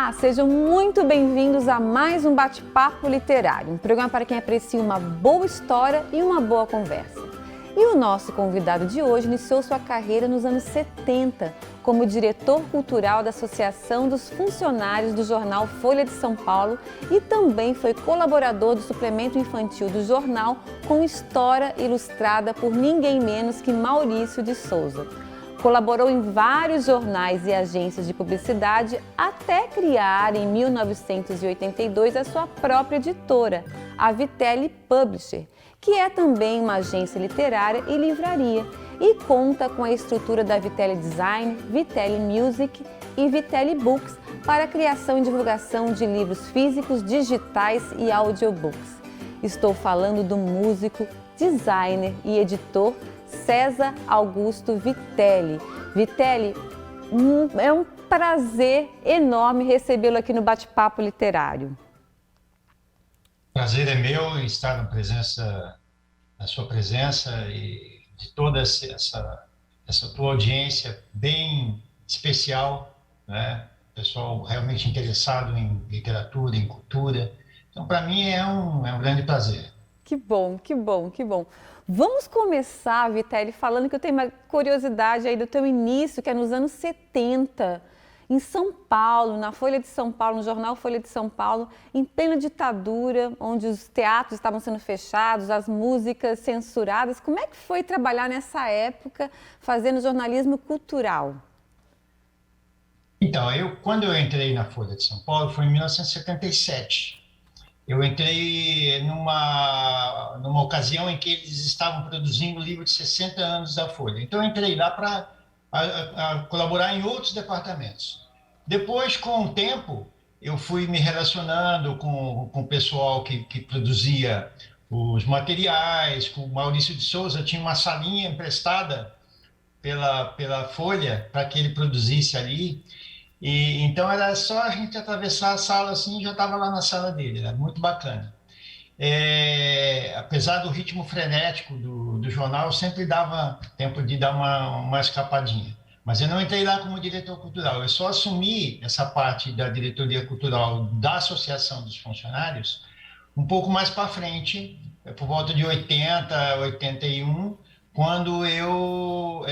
Olá, sejam muito bem-vindos a mais um Bate-Papo Literário, um programa para quem aprecia uma boa história e uma boa conversa. E o nosso convidado de hoje iniciou sua carreira nos anos 70 como diretor cultural da Associação dos Funcionários do jornal Folha de São Paulo e também foi colaborador do suplemento infantil do jornal com história ilustrada por ninguém menos que Maurício de Souza. Colaborou em vários jornais e agências de publicidade até criar, em 1982, a sua própria editora, a Vitelli Publisher, que é também uma agência literária e livraria, e conta com a estrutura da Vitelli Design, Vitelli Music e Vitelli Books para a criação e divulgação de livros físicos, digitais e audiobooks. Estou falando do músico, designer e editor César Augusto Vitelli. Vitelli, é um prazer enorme recebê-lo aqui no Bate-Papo Literário. Prazer é meu estar na sua presença e de toda essa tua audiência bem especial, né? Pessoal realmente interessado em literatura, em cultura. Então, para mim é um grande prazer. Que bom, que bom, que bom. Vamos começar, Vitelli, falando que eu tenho uma curiosidade aí do teu início, que é nos anos 70, em São Paulo, na Folha de São Paulo, no jornal Folha de São Paulo, em plena ditadura, onde os teatros estavam sendo fechados, as músicas censuradas. Como é que foi trabalhar nessa época fazendo jornalismo cultural? Então, quando eu entrei na Folha de São Paulo, foi em 1977. Eu entrei numa ocasião em que eles estavam produzindo o livro de 60 anos da Folha. Então, eu entrei lá para colaborar em outros departamentos. Depois, com o tempo, eu fui me relacionando com o pessoal que produzia os materiais, com o Maurício de Souza. Tinha uma salinha emprestada pela Folha para que ele produzisse ali. E então era só a gente atravessar a sala assim, já estava lá na sala dele, era muito bacana. Apesar do ritmo frenético do jornal, sempre dava tempo de dar uma escapadinha. Mas eu não entrei lá como diretor cultural, eu só assumi essa parte da diretoria cultural da Associação dos Funcionários um pouco mais para frente, por volta de 80, 81, quando eu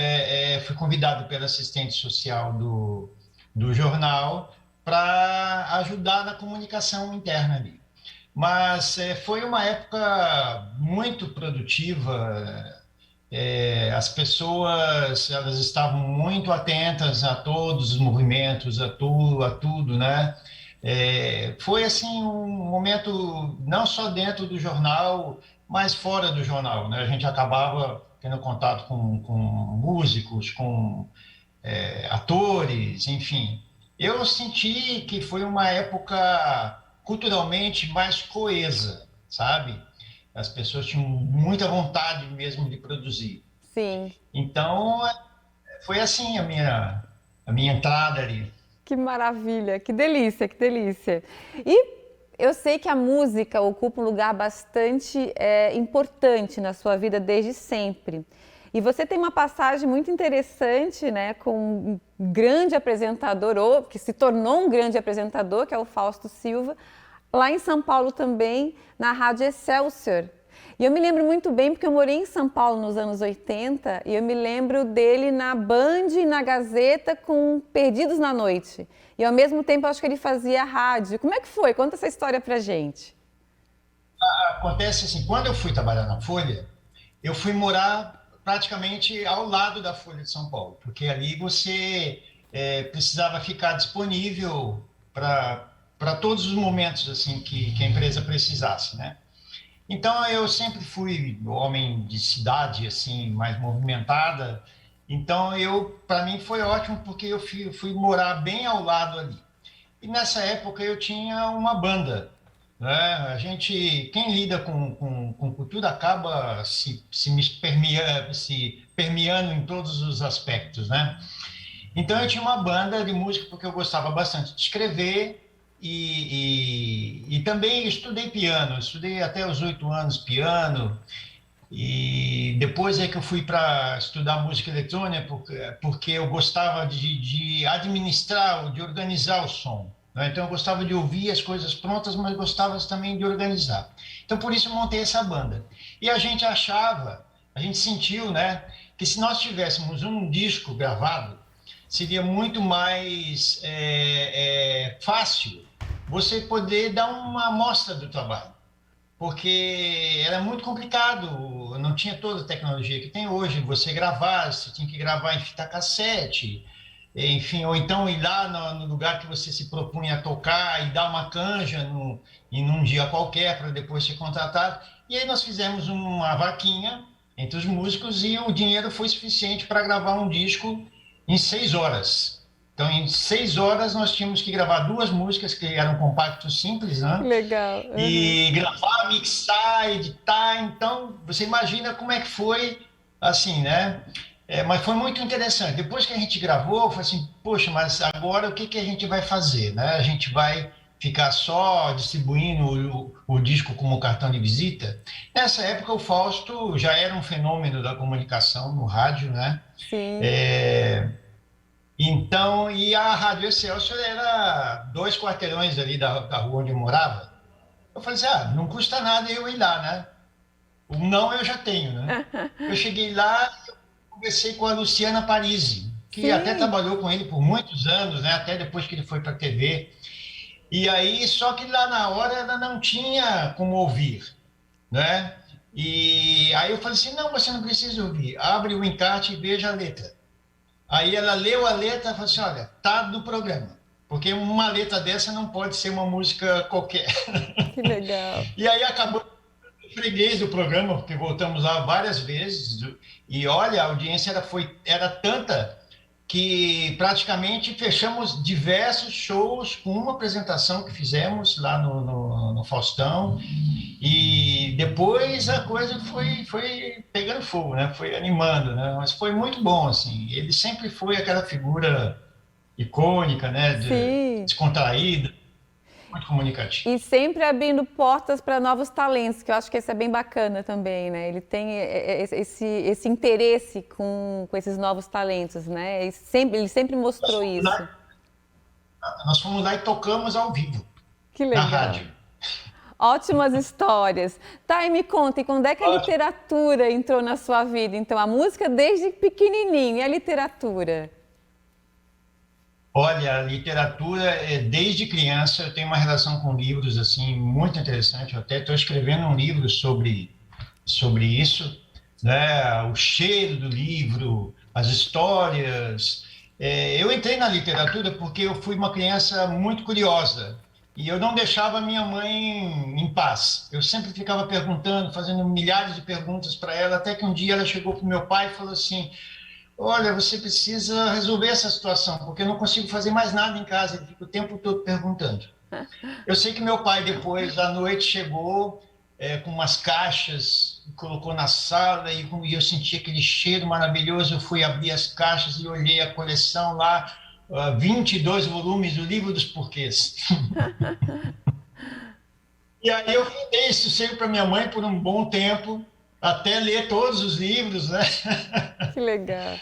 fui convidado pelo assistente social do jornal para ajudar na comunicação interna ali. Mas foi uma época muito produtiva, as pessoas elas estavam muito atentas a todos os movimentos, a tudo, né? Foi assim um momento não só dentro do jornal, mas fora do jornal, né? A gente acabava tendo contato com músicos, com atores, enfim. Eu senti que foi uma época culturalmente mais coesa, sabe? As pessoas tinham muita vontade mesmo de produzir. Sim. Então, foi assim a minha entrada ali. Que maravilha, que delícia, que delícia. E eu sei que a música ocupa um lugar bastante importante na sua vida desde sempre. E você tem uma passagem muito interessante, né, com um grande apresentador, ou que se tornou um grande apresentador, que é o Fausto Silva, lá em São Paulo também, na Rádio Excelsior. E eu me lembro muito bem, porque eu morei em São Paulo nos anos 80, e eu me lembro dele na Band e na Gazeta com Perdidos na Noite. E ao mesmo tempo, eu acho que ele fazia rádio. Como é que foi? Conta essa história pra gente. Acontece assim, quando eu fui trabalhar na Folha, eu fui morar praticamente ao lado da Folha de São Paulo, porque ali você precisava ficar disponível para todos os momentos assim que a empresa precisasse, né? Então eu sempre fui homem de cidade assim mais movimentada, então para mim foi ótimo porque eu fui morar bem ao lado ali. E nessa época eu tinha uma banda, né? Quem lida com cultura acaba se permeando em todos os aspectos, né? Então eu tinha uma banda de música porque eu gostava bastante de escrever e também estudei piano. Estudei até os 8 anos piano e depois é que eu fui para estudar música eletrônica porque eu gostava de administrar, de organizar o som. né? Então eu gostava de ouvir as coisas prontas, mas gostava também de organizar. Então por isso eu montei essa banda. E a gente achava, a gente sentiu, né, que se nós tivéssemos um disco gravado, seria muito mais fácil você poder dar uma amostra do trabalho, porque era muito complicado, não tinha toda a tecnologia que tem hoje. Você gravar, você tinha que gravar em fita cassete, enfim, ou então ir lá no lugar que você se propunha a tocar e dar uma canja em um dia qualquer para depois ser contratado. E aí nós fizemos uma vaquinha entre os músicos e o dinheiro foi suficiente para gravar um disco em 6 horas. Então, em 6 horas, nós tínhamos que gravar 2 músicas que eram compactos simples, né? Legal. Uhum. E gravar, mixar, editar. Então, você imagina como é que foi, assim, né? Mas foi muito interessante. Depois que a gente gravou, eu falei assim, poxa, mas agora o que que a gente vai fazer, né? A gente vai ficar só distribuindo o disco como cartão de visita? Nessa época, o Fausto já era um fenômeno da comunicação no rádio, né? Sim. Então, e a Rádio Excelsior era 2 quarteirões ali da rua onde eu morava. Eu falei assim, não custa nada eu ir lá, né? O não eu já tenho, né? Eu cheguei lá e conversei com a Luciana Parisi, que Sim. até trabalhou com ele por muitos anos, né? Até depois que ele foi para a TV. E aí, só que lá na hora ela não tinha como ouvir, né? E aí eu falei assim, não, você não precisa ouvir. Abre o encarte e veja a letra. Aí ela leu a letra e falou assim, olha, tá no programa, porque uma letra dessa não pode ser uma música qualquer. Que legal. E aí acabou o freguês do programa, porque voltamos lá várias vezes, e olha, a audiência era tanta que praticamente fechamos diversos shows com uma apresentação que fizemos lá no Faustão, e depois a coisa foi pegando fogo, né? Foi animando, né? Mas foi muito bom, assim. Ele sempre foi aquela figura icônica, né? Sim. Descontraída, muito comunicativo. E sempre abrindo portas para novos talentos, que eu acho que isso é bem bacana também, né? Ele tem esse interesse com esses novos talentos, né? Ele sempre mostrou isso. Nós fomos lá e tocamos ao vivo. Que legal. Na rádio. Ótimas histórias. Tá, e me conta, e quando é que a literatura entrou na sua vida? Então, a música desde pequenininho, e a literatura? Olha, a literatura, desde criança, eu tenho uma relação com livros, assim, muito interessante. Eu até estou escrevendo um livro sobre isso, né? O cheiro do livro, as histórias. Eu entrei na literatura porque eu fui uma criança muito curiosa e eu não deixava minha mãe em paz. Eu sempre ficava perguntando, fazendo milhares de perguntas para ela, até que um dia ela chegou para o meu pai e falou assim, olha, você precisa resolver essa situação, porque eu não consigo fazer mais nada em casa, ele fica o tempo todo perguntando. Eu sei que meu pai, depois da noite, chegou com umas caixas, colocou na sala e eu senti aquele cheiro maravilhoso. Eu fui abrir as caixas e olhei a coleção lá, 22 volumes do Livro dos Porquês. E aí eu dei sossego para minha mãe por um bom tempo, até ler todos os livros, né? Que legal.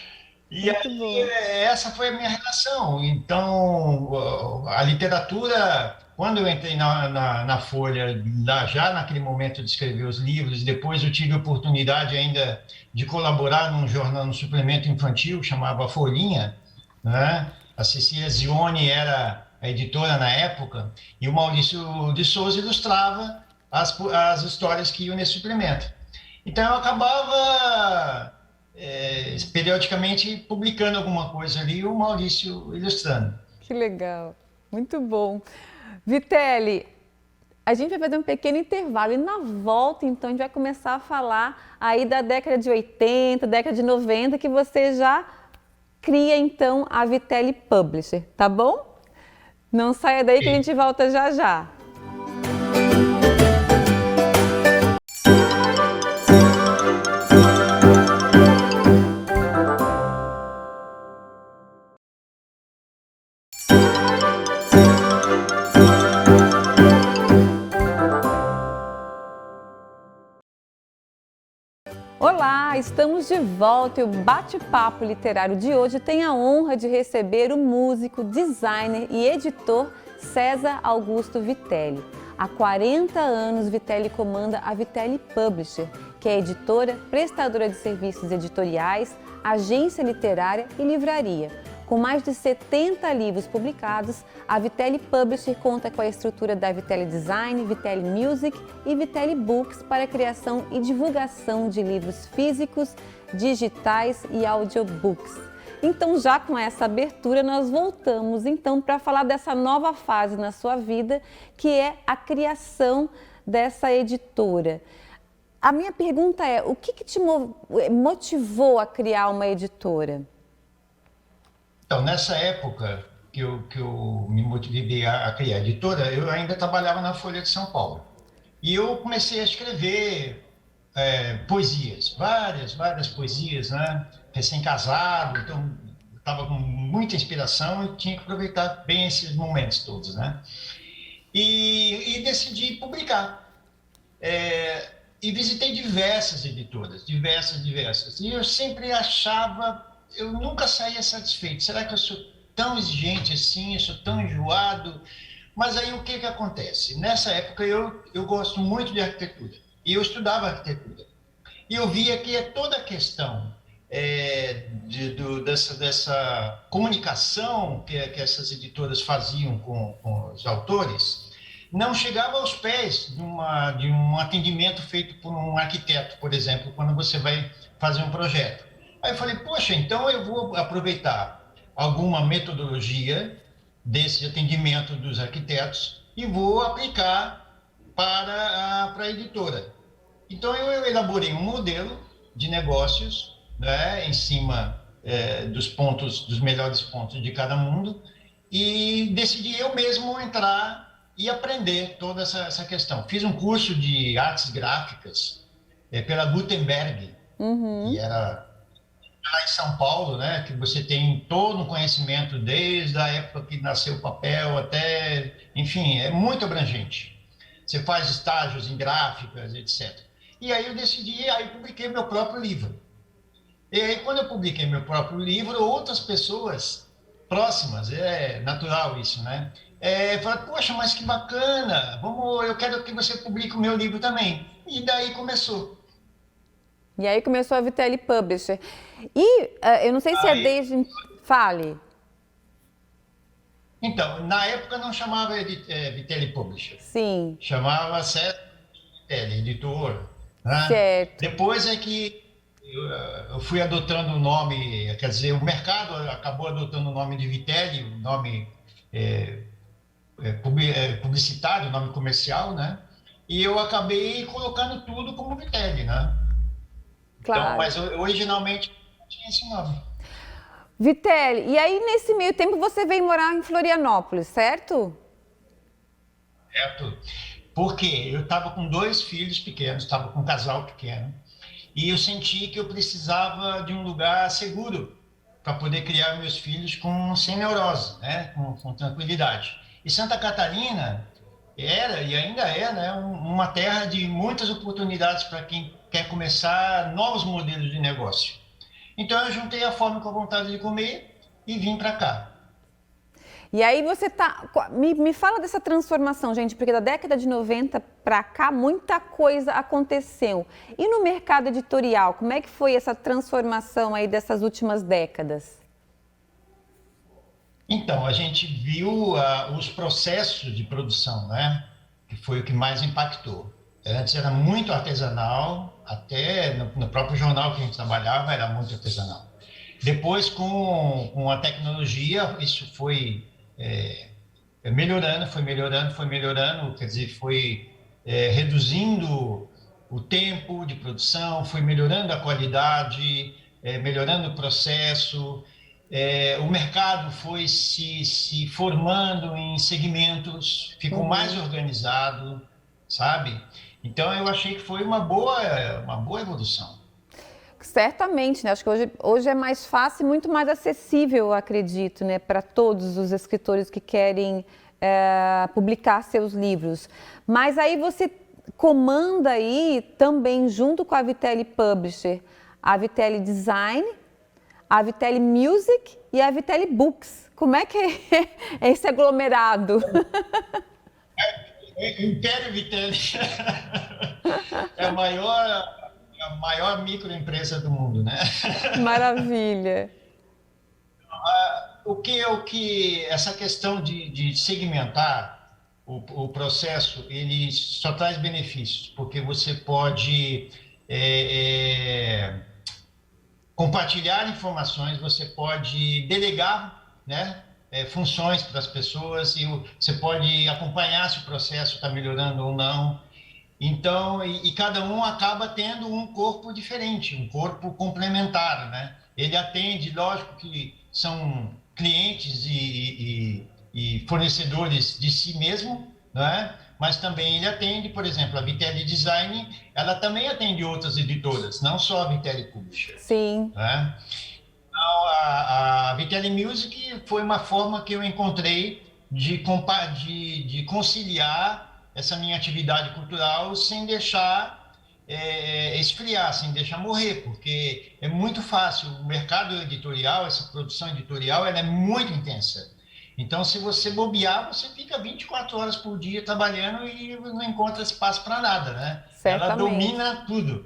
E aí, essa foi a minha relação. Então, a literatura, quando eu entrei na Folha, já naquele momento de escrever os livros, depois eu tive a oportunidade ainda de colaborar num jornal, num suplemento infantil, chamava Folhinha, né? A Cecília Zione era a editora na época, e o Maurício de Souza ilustrava as histórias que iam nesse suplemento. Então, eu acabava periodicamente publicando alguma coisa ali e o Maurício ilustrando. Que legal, muito bom. Vitelli, a gente vai fazer um pequeno intervalo e na volta, então, a gente vai começar a falar aí da década de 80, década de 90, que você já cria, então, a Vitelli Publisher, tá bom? Não saia daí que a gente volta já já. Olá, estamos de volta e o bate-papo literário de hoje tem a honra de receber o músico, designer e editor César Augusto Vitelli. Há 40 anos, Vitelli comanda a Vitelli Publisher, que é editora, prestadora de serviços editoriais, agência literária e livraria. Com mais de 70 livros publicados, a Vitelli Publisher conta com a estrutura da Vitelli Design, Vitelli Music e Vitelli Books para a criação e divulgação de livros físicos, digitais e audiobooks. Então, já com essa abertura, nós voltamos então para falar dessa nova fase na sua vida, que é a criação dessa editora. A minha pergunta é, o que te motivou a criar uma editora? Então, nessa época que eu me motivei a criar a editora, eu ainda trabalhava na Folha de São Paulo. E eu comecei a escrever poesias, várias poesias, né? Recém-casado, então eu estava com muita inspiração e tinha que aproveitar bem esses momentos todos, né? E decidi publicar. E visitei diversas editoras, diversas. E eu sempre achava, eu nunca saía satisfeito. Será que eu sou tão exigente assim, eu sou tão enjoado? Mas aí o que acontece? Nessa época eu gosto muito de arquitetura e eu estudava arquitetura. E eu via que toda a questão dessa comunicação que essas editoras faziam com os autores não chegava aos pés de um atendimento feito por um arquiteto, por exemplo, quando você vai fazer um projeto. Aí eu falei, poxa, então eu vou aproveitar alguma metodologia desse atendimento dos arquitetos e vou aplicar para a editora. Então eu elaborei um modelo de negócios, né, em cima dos melhores pontos de cada mundo e decidi eu mesmo entrar e aprender toda essa questão. Fiz um curso de artes gráficas pela Gutenberg, que era lá em São Paulo, né, que você tem todo um conhecimento desde a época que nasceu o papel até, enfim, é muito abrangente. Você faz estágios em gráficas, etc. E aí eu decidi, aí publiquei meu próprio livro. E aí quando eu publiquei meu próprio livro, outras pessoas próximas, é natural isso, né? Falaram, poxa, mas que bacana, eu quero que você publique o meu livro também. E daí começou. E aí começou a Vitelli Publisher. E eu não sei se é desde... Fale. Então, na época não chamava Vitelli Publisher. Sim. Chamava César Vitelli, editor. Né? Certo. Depois é que eu fui adotando o nome, quer dizer, o mercado acabou adotando o nome de Vitelli, o nome publicitário, o nome comercial, né? E eu acabei colocando tudo como Vitelli, né? Claro. Então, mas originalmente tinha esse nome. Vitelli, e aí nesse meio tempo você veio morar em Florianópolis, certo? Certo. Porque eu estava com 2 filhos pequenos, estava com um casal pequeno, e eu senti que eu precisava de um lugar seguro para poder criar meus filhos sem neurose, né? com tranquilidade. E Santa Catarina era e ainda é, né, uma terra de muitas oportunidades para quem quer começar novos modelos de negócio. Então eu juntei a fome com a vontade de comer e vim para cá. E aí você me fala dessa transformação, gente, porque da década de 90 para cá muita coisa aconteceu. E no mercado editorial, como é que foi essa transformação aí dessas últimas décadas? Então, a gente viu os processos de produção, né? Que foi o que mais impactou. Antes era muito artesanal, até no próprio jornal que a gente trabalhava era muito artesanal. Depois, com a tecnologia, isso foi melhorando, quer dizer, foi reduzindo o tempo de produção, foi melhorando a qualidade, melhorando o processo. O mercado foi se formando em segmentos, ficou mais organizado, sabe? Então, eu achei que foi uma boa evolução. Certamente, né? Acho que hoje é mais fácil e muito mais acessível, eu acredito, né? Para todos os escritores que querem publicar seus livros. Mas aí você comanda aí também, junto com a Vitelli Publisher, a Vitelli Design, a Vitelli Music e a Vitelli Books. Como é que é esse aglomerado? Império Vitelli é a maior microempresa do mundo, né? Maravilha. Essa questão de segmentar o processo, ele só traz benefícios, porque você pode compartilhar informações, você pode delegar, né, funções para as pessoas, e você pode acompanhar se o processo está melhorando ou não. Então, e cada um acaba tendo um corpo diferente, um corpo complementar, né? Ele atende, lógico que são clientes e fornecedores de si mesmo, né? Mas também ele atende, por exemplo, a Vitelli Design, ela também atende outras editoras, não só a Vitelli Publisher. Sim. Né? Então, a Vitelli Music foi uma forma que eu encontrei de conciliar essa minha atividade cultural sem deixar esfriar, sem deixar morrer, porque é muito fácil. O mercado editorial, essa produção editorial, ela é muito intensa. Então, se você bobear, você fica 24 horas por dia trabalhando e não encontra espaço para nada, né? Certamente. Ela domina tudo.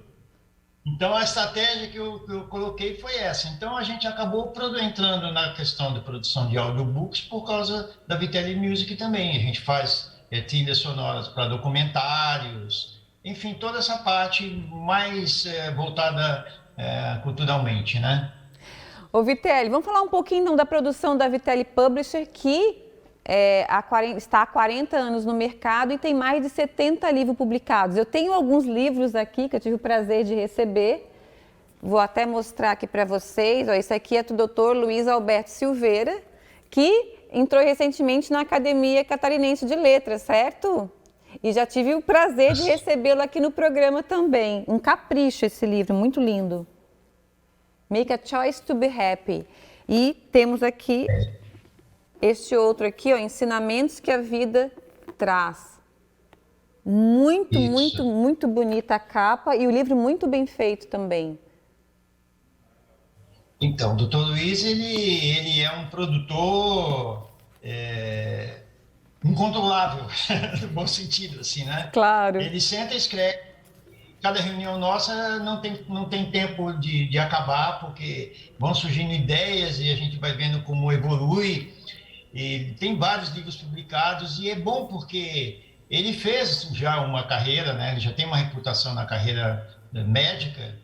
Então, a estratégia que eu coloquei foi essa. Então, a gente acabou entrando na questão da produção de audiobooks por causa da Vitelli Music também. A gente faz trilhas sonoras para documentários, enfim, toda essa parte mais voltada culturalmente, né? Ô Vitelli, vamos falar um pouquinho então, da produção da Vitelli Publisher, que está há 40 anos no mercado e tem mais de 70 livros publicados. Eu tenho alguns livros aqui que eu tive o prazer de receber. Vou até mostrar aqui para vocês. Ó, esse aqui é do Dr. Luiz Alberto Silveira, que entrou recentemente na Academia Catarinense de Letras, certo? E já tive o prazer de recebê-lo aqui no programa também. Um capricho esse livro, muito lindo. Make a Choice to be Happy. E temos aqui este outro aqui, ó, Ensinamentos que a Vida Traz. Muito, Isso. muito, muito bonita a capa e o livro muito bem feito também. Então, o Dr. Luiz, ele é um produtor incontrolável, no bom sentido, assim, né? Claro. Ele senta e escreve. Cada reunião nossa não tem tempo de acabar, porque vão surgindo ideias e a gente vai vendo como evolui. E tem vários livros publicados e é bom porque ele fez já uma carreira, né? Ele já tem uma reputação na carreira médica.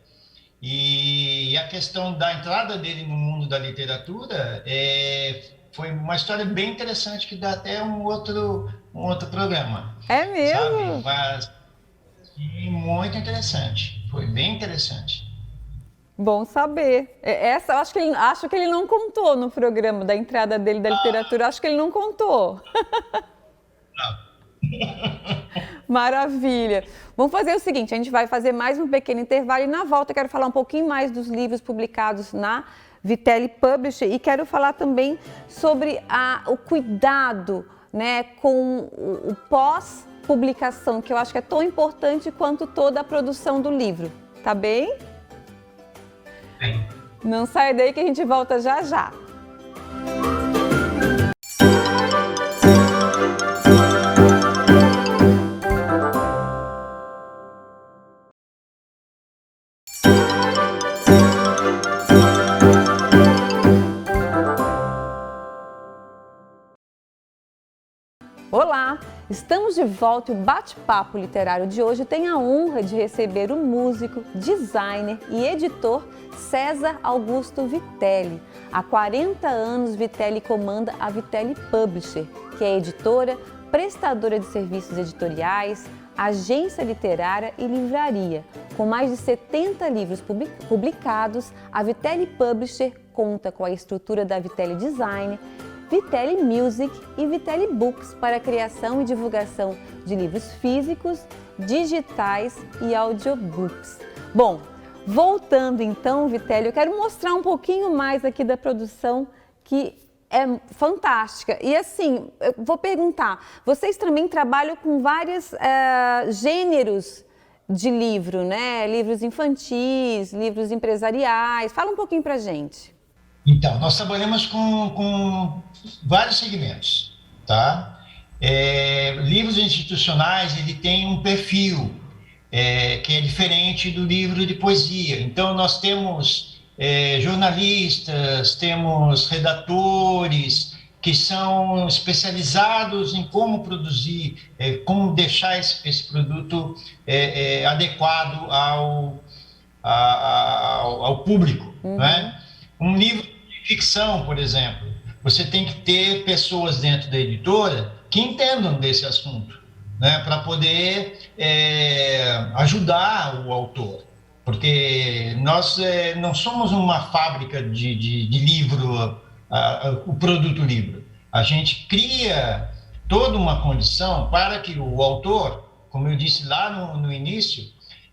E a questão da entrada dele no mundo da literatura foi uma história bem interessante que dá até um outro programa. É mesmo? Sabe? Mas muito interessante. Foi bem interessante. Bom saber. Essa eu acho que ele não contou no programa da entrada dele da literatura. Acho que ele não contou. Não. Maravilha. Vamos fazer o seguinte, a gente vai fazer mais um pequeno intervalo e na volta eu quero falar um pouquinho mais dos livros publicados na Vitelli Publisher e quero falar também sobre o cuidado, né, com o pós-publicação, que eu acho que é tão importante quanto toda a produção do livro. Tá bem? Bem. Não sai daí que a gente volta já já. Olá, estamos de volta e o bate-papo literário de hoje tem a honra de receber o músico, designer e editor César Augusto Vitelli. Há 40 anos, Vitelli comanda a Vitelli Publisher, que é editora, prestadora de serviços editoriais, agência literária e livraria. Com mais de 70 livros publicados, a Vitelli Publisher conta com a estrutura da Vitelli Design, Vitelli Music e Vitelli Books para a criação e divulgação de livros físicos, digitais e audiobooks. Bom, voltando então, Vitelli, eu quero mostrar um pouquinho mais aqui da produção que é fantástica. E assim, eu vou perguntar, vocês também trabalham com vários gêneros de livro, né? Livros infantis, livros empresariais. Fala um pouquinho pra gente. Então, nós trabalhamos com vários segmentos, tá? Livros institucionais, ele tem um perfil que é diferente do livro de poesia. Então, nós temos jornalistas, temos redatores que são especializados em como produzir, como deixar esse produto adequado ao público, né? Um livro de ficção, por exemplo, você tem que ter pessoas dentro da editora que entendam desse assunto, né, para poder ajudar o autor, porque nós não somos uma fábrica de livro, o produto livro. A gente cria toda uma condição para que o autor, como eu disse lá no início,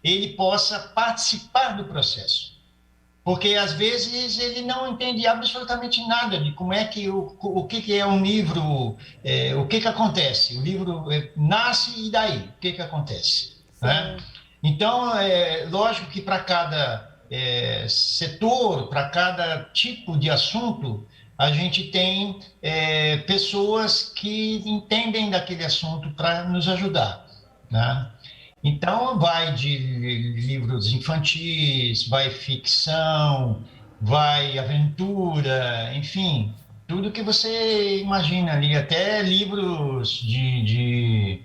ele possa participar do processo. Porque, às vezes, ele não entende absolutamente nada de como é que o que é um livro, o que acontece. O livro nasce e daí? O que acontece? Né? Então, lógico que para cada setor, para cada tipo de assunto, a gente tem pessoas que entendem daquele assunto para nos ajudar, né? Então, vai de livros infantis, vai ficção, vai aventura, enfim, tudo que você imagina ali, até livros de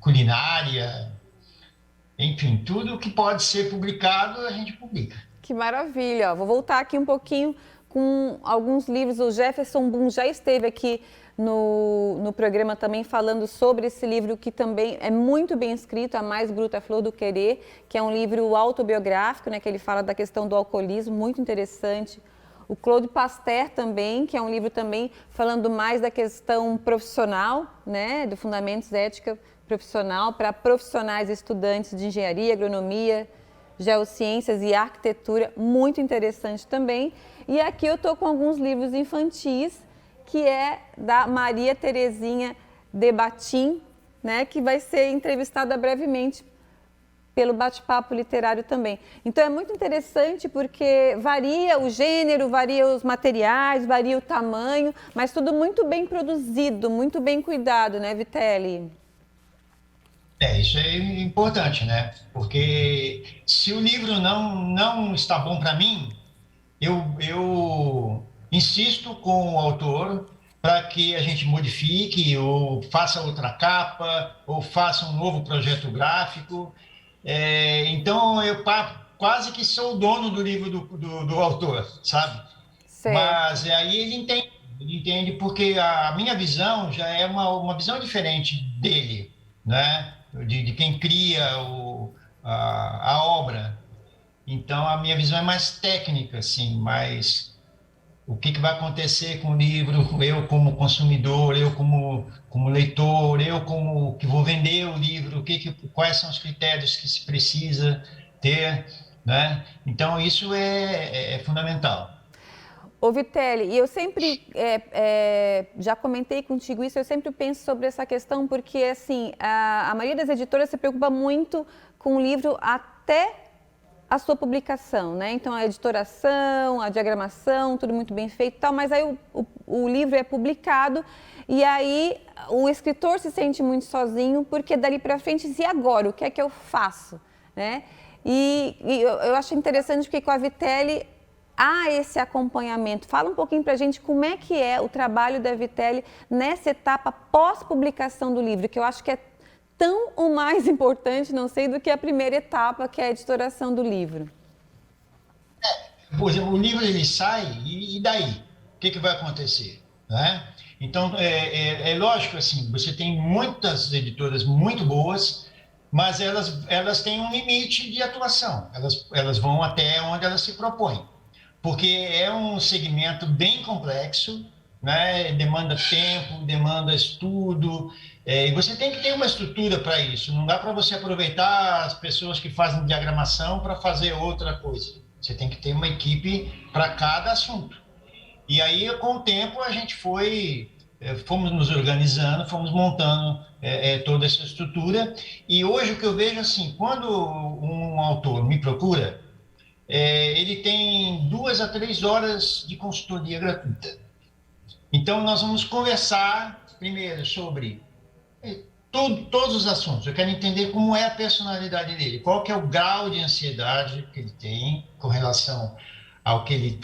culinária, enfim, tudo que pode ser publicado, a gente publica. Que maravilha! Vou voltar aqui um pouquinho com alguns livros. O Jefferson Boom já esteve aqui no programa também falando sobre esse livro que também é muito bem escrito, A Mais Bruta Flor do Querer, que é um livro autobiográfico, né, que ele fala da questão do alcoolismo, muito interessante. O Claude Pasteur também, que é um livro também falando mais da questão profissional, né, do Fundamentos da Ética Profissional para profissionais e estudantes de engenharia, agronomia, geociências e arquitetura, muito interessante também. E aqui eu estou com alguns livros infantis, que é da Maria Terezinha de Batim, né, que vai ser entrevistada brevemente pelo bate-papo literário também. Então é muito interessante porque varia o gênero, varia os materiais, varia o tamanho, mas tudo muito bem produzido, muito bem cuidado, né, Vitelli? Isso é importante, né? Porque se o livro não está bom para mim, eu insisto com o autor para que a gente modifique, ou faça outra capa, ou faça um novo projeto gráfico. Então, eu quase que sou o dono do livro do autor, sabe? Certo. Mas aí ele entende porque a minha visão já é uma visão diferente dele, né? De quem cria a obra. Então, a minha visão é mais técnica, assim, mais o que vai acontecer com o livro, eu como consumidor, eu como leitor, eu como que vou vender o livro, quais são os critérios que se precisa ter, né? Então, isso é fundamental. Ô Vitelli, eu sempre, já comentei contigo isso, eu sempre penso sobre essa questão porque, assim, a maioria das editoras se preocupa muito com o livro até a sua publicação, né? Então, a editoração, a diagramação, tudo muito bem feito e tal, mas aí o livro é publicado e aí o escritor se sente muito sozinho porque dali para frente, e agora? O que é que eu faço? Né? E eu acho interessante porque com a Vitelli há esse acompanhamento. Fala um pouquinho para a gente como é que é o trabalho da Vitelli nessa etapa pós-publicação do livro, que eu acho que é tão ou mais importante, não sei, do que a primeira etapa, que é a editoração do livro. Por exemplo, o livro ele sai e daí? O que vai acontecer? Né? Então, é lógico, assim, você tem muitas editoras muito boas, mas elas têm um limite de atuação. Elas vão até onde elas se propõem. Porque é um segmento bem complexo, né? Demanda tempo, demanda estudo, e você tem que ter uma estrutura para isso. Não dá para você aproveitar as pessoas que fazem diagramação para fazer outra coisa. Você tem que ter uma equipe para cada assunto. E aí, com o tempo, a gente fomos nos organizando, fomos montando toda essa estrutura. E hoje o que eu vejo assim, quando um autor me procura, ele tem 2 a 3 horas de consultoria gratuita. Então, nós vamos conversar primeiro sobre todos os assuntos. Eu quero entender como é a personalidade dele, qual que é o grau de ansiedade que ele tem com relação ao que ele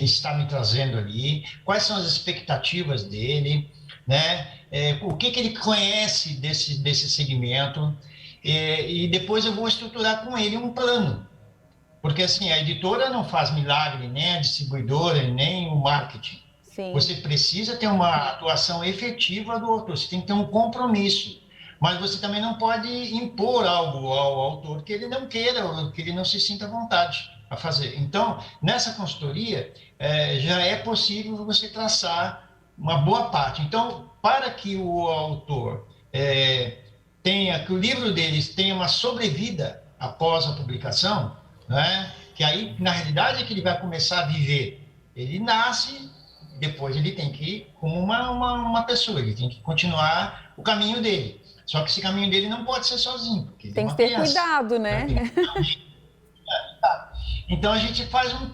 está me trazendo ali, quais são as expectativas dele, né? O que ele conhece desse segmento, e depois eu vou estruturar com ele um plano. Porque, assim, a editora não faz milagre, nem a distribuidora, nem o marketing. Sim. Você precisa ter uma atuação efetiva do autor, você tem que ter um compromisso. Mas você também não pode impor algo ao autor que ele não queira, ou que ele não se sinta à vontade a fazer. Então, nessa consultoria, já é possível você traçar uma boa parte. Então, para que o autor que o livro deles tenha uma sobrevida após a publicação, né? Que aí, na realidade, é que ele vai começar a viver. Ele nasce, depois ele tem que ir como uma pessoa, ele tem que continuar o caminho dele. Só que esse caminho dele não pode ser sozinho. Porque tem que ter cuidado, né? Então, a gente faz um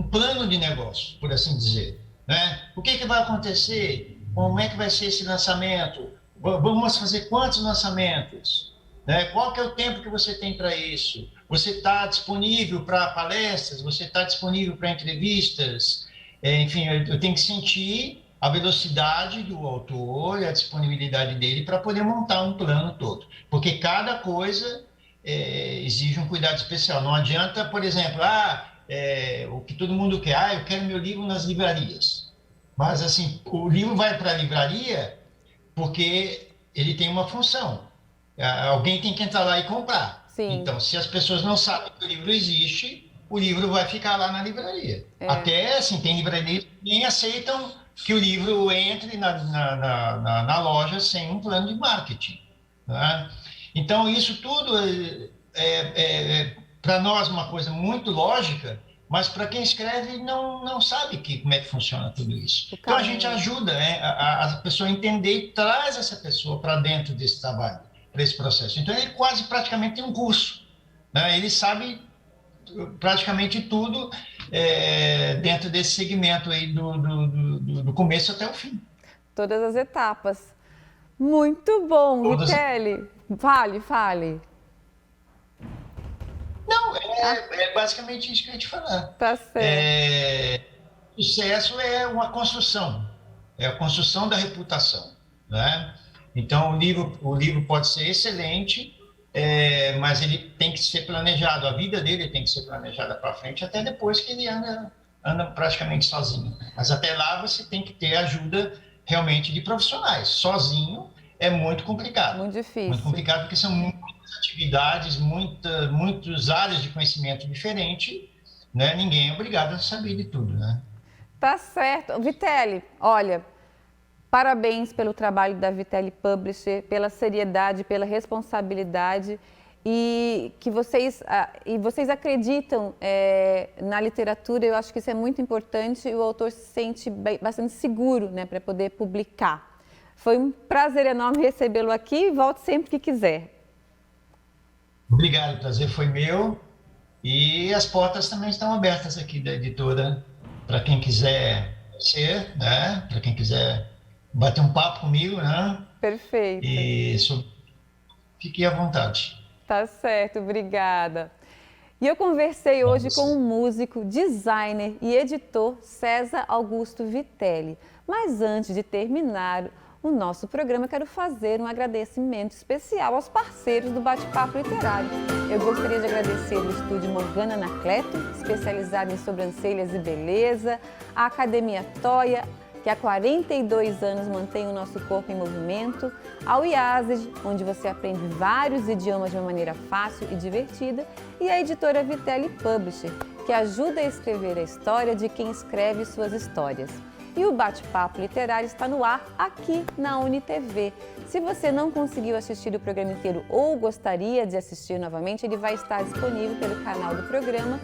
plano de negócio, por assim dizer. Né? O que vai acontecer? Como é que vai ser esse lançamento? Vamos fazer quantos lançamentos? Né? Qual que é o tempo que você tem para isso? Você está disponível para palestras? Você está disponível para entrevistas? Enfim, eu tenho que sentir a velocidade do autor e a disponibilidade dele para poder montar um plano todo. Porque cada coisa exige um cuidado especial. Não adianta, por exemplo, o que todo mundo quer, eu quero meu livro nas livrarias. Mas, assim, o livro vai para a livraria porque ele tem uma função. Alguém tem que entrar lá e comprar. Sim. Então, se as pessoas não sabem que o livro existe, o livro vai ficar lá na livraria. Até, assim, tem livrarias que nem aceitam que o livro entre na loja sem um plano de marketing. Né? Então, isso tudo para nós, uma coisa muito lógica, mas para quem escreve não sabe como é que funciona tudo isso. Então, a gente ajuda a pessoa a entender e traz essa pessoa para dentro desse trabalho, para esse processo. Então, ele praticamente tem um curso. Né? Ele sabe praticamente tudo dentro desse segmento aí do começo até o fim. Todas as etapas. Muito bom, Vitelli. Fale. Não, é basicamente isso que eu ia te falar. Tá certo. Sucesso é uma construção, é a construção da reputação. Né? Então, o livro pode ser excelente, mas ele tem que ser planejado, a vida dele tem que ser planejada para frente, até depois que ele anda praticamente sozinho. Mas até lá você tem que ter ajuda realmente de profissionais. Sozinho é muito complicado. Muito difícil. Muito complicado porque são muitas atividades, muitas áreas de conhecimento diferentes, né? Ninguém é obrigado a saber de tudo, né? Tá certo. Vitelli, olha, parabéns pelo trabalho da Vitelli Publisher, pela seriedade, pela responsabilidade e que vocês acreditam na literatura. Eu acho que isso é muito importante e o autor se sente bastante seguro, né, para poder publicar. Foi um prazer enorme recebê-lo aqui e volte sempre que quiser. Obrigado, o prazer foi meu e as portas também estão abertas aqui da editora para quem quiser ser, né, para quem quiser bater um papo comigo, né? Perfeito. E fique à vontade. Tá certo, obrigada. E eu conversei hoje com o músico, designer e editor César Augusto Vitelli. Mas antes de terminar o nosso programa, eu quero fazer um agradecimento especial aos parceiros do Bate-Papo Literário. Eu gostaria de agradecer o Estúdio Morgana Anacleto, especializado em sobrancelhas e beleza, a Academia Toia, que há 42 anos mantém o nosso corpo em movimento, ao IASES, onde você aprende vários idiomas de uma maneira fácil e divertida, e a editora Vitelli Publisher, que ajuda a escrever a história de quem escreve suas histórias. E o Bate-Papo Literário está no ar aqui na UniTV. Se você não conseguiu assistir o programa inteiro ou gostaria de assistir novamente, ele vai estar disponível pelo canal do programa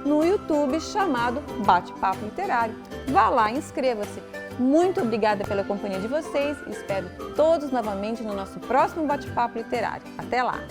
no YouTube chamado Bate-Papo Literário. Vá lá, inscreva-se. Muito obrigada pela companhia de vocês. Espero todos novamente no nosso próximo Bate-Papo Literário. Até lá!